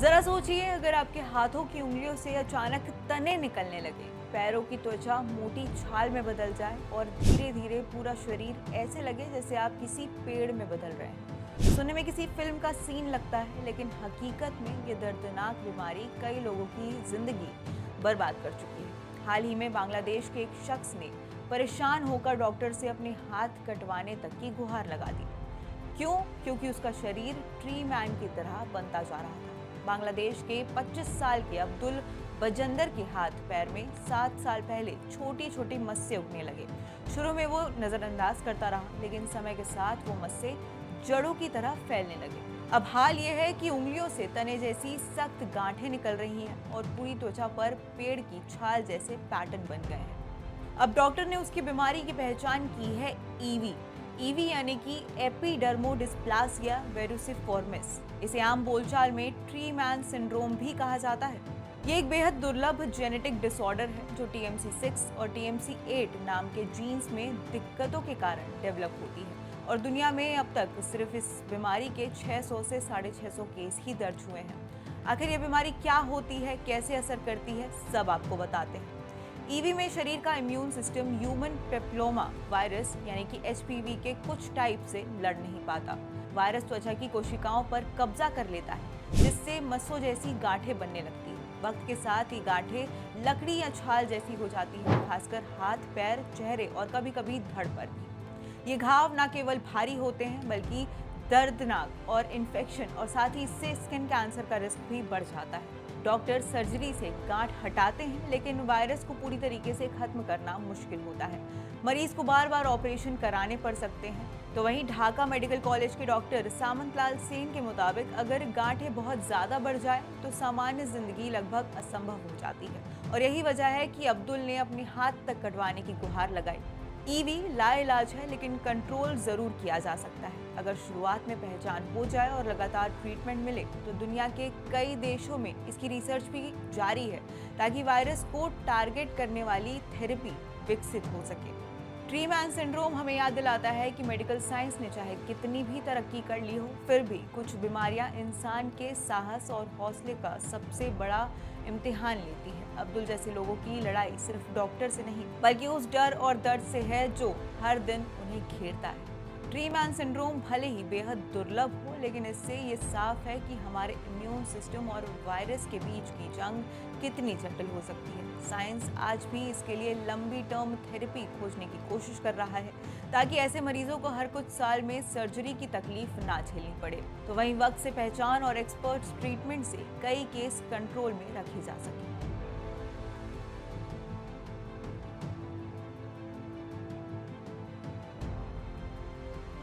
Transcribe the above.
जरा सोचिए, अगर आपके हाथों की उंगलियों से अचानक तने निकलने लगे, पैरों की त्वचा मोटी छाल में बदल जाए और धीरे धीरे पूरा शरीर ऐसे लगे जैसे आप किसी पेड़ में बदल रहे हैं। सुनने में किसी फिल्म का सीन लगता है, लेकिन हकीकत में ये दर्दनाक बीमारी कई लोगों की जिंदगी बर्बाद कर चुकी है। हाल ही में बांग्लादेश के एक शख्स ने परेशान होकर डॉक्टर से अपने हाथ कटवाने तक की गुहार लगा दी। क्यों? क्योंकि उसका शरीर ट्री मैन की तरह बनता जा रहा था। बांग्लादेश के 25 साल के अब्दुल बजंदर के हाथ पैर में 7 साल पहले छोटी छोटी मस्से उगने लगे। शुरू में वो नजरअंदाज करता रहा, लेकिन समय के साथ वो मस्से जड़ों की तरह फैलने लगे। अब हाल ये है कि उंगलियों से तने जैसी सख्त गांठें निकल रही हैं और पूरी त्वचा पर पेड़ की छाल जैसे पैटर्न बन गए हैं। अब डॉक्टर ने उसकी बीमारी की पहचान की है ईवी। ईवी यानी कि एपिडर्मोडिस्प्लासिया वेरुसिफॉर्मिस। इसे आम बोलचाल में ट्री मैन सिंड्रोम भी कहा जाता है। ये एक बेहद दुर्लभ जेनेटिक डिसऑर्डर है जो TMC6 और TMC8 नाम के जीन्स में दिक्कतों के कारण डेवलप होती है, और दुनिया में अब तक सिर्फ इस बीमारी के 600 से 650 केस ही दर्ज हुए हैं। आखिर ये बीमारी क्या होती है, कैसे असर करती है, सब आपको बताते हैं। ईवी में शरीर का immune system human papilloma virus यानी कि HPV के कुछ टाइप से लड़ नहीं पाता। वायरस त्वचा की कोशिकाओं पर कब्जा कर लेता है, जिससे मस्सों जैसी गांठें बनने लगती है। वक्त के साथ ये गांठें लकड़ी या छाल जैसी हो जाती है, खासकर हाथ, पैर, चेहरे और कभी कभी धड़ पर भी। ये घाव न केवल भारी होते हैं बल्कि दर्दनाक और इन्फेक्शन और साथ ही इससे स्किन कैंसर का रिस्क भी बढ़ जाता है। डॉक्टर सर्जरी से गांठ हटाते हैं, लेकिन वायरस को पूरी तरीके से खत्म करना मुश्किल होता है। मरीज को बार बार ऑपरेशन कराने पड़ सकते हैं। तो वहीं ढाका मेडिकल कॉलेज के डॉक्टर सामंतलाल सेन के मुताबिक अगर गांठें बहुत ज्यादा बढ़ जाए तो सामान्य जिंदगी लगभग असंभव हो जाती है, और यही वजह है कि अब्दुल ने अपने हाथ तक कटवाने की गुहार लगाई। ईवी लाइलाज है, लेकिन कंट्रोल जरूर किया जा सकता है। अगर शुरुआत में पहचान हो जाए और लगातार ट्रीटमेंट मिले तो दुनिया के कई देशों में इसकी रिसर्च भी जारी है, ताकि वायरस को टारगेट करने वाली थेरेपी विकसित हो सके। ट्री मैन सिंड्रोम हमें याद दिलाता है कि मेडिकल साइंस ने चाहे कितनी भी तरक्की कर ली हो, फिर भी कुछ बीमारियां इंसान के साहस और हौसले का सबसे बड़ा इम्तिहान लेती है। अब्दुल जैसे लोगों की लड़ाई सिर्फ डॉक्टर से नहीं बल्कि उस डर और दर्द से है जो हर दिन उन्हें घेरता है। ट्री मैन सिंड्रोम भले ही बेहद दुर्लभ हो, लेकिन इससे ये साफ है कि हमारे इम्यून सिस्टम और वायरस के बीच की जंग कितनी जटिल हो सकती है। साइंस आज भी इसके लिए लंबी टर्म थेरेपी खोजने की कोशिश कर रहा है, ताकि ऐसे मरीजों को हर कुछ साल में सर्जरी की तकलीफ ना झेलनी पड़े। तो वहीं वक्त से पहचान और एक्सपर्ट ट्रीटमेंट से कई केस कंट्रोल में रखे जा सके।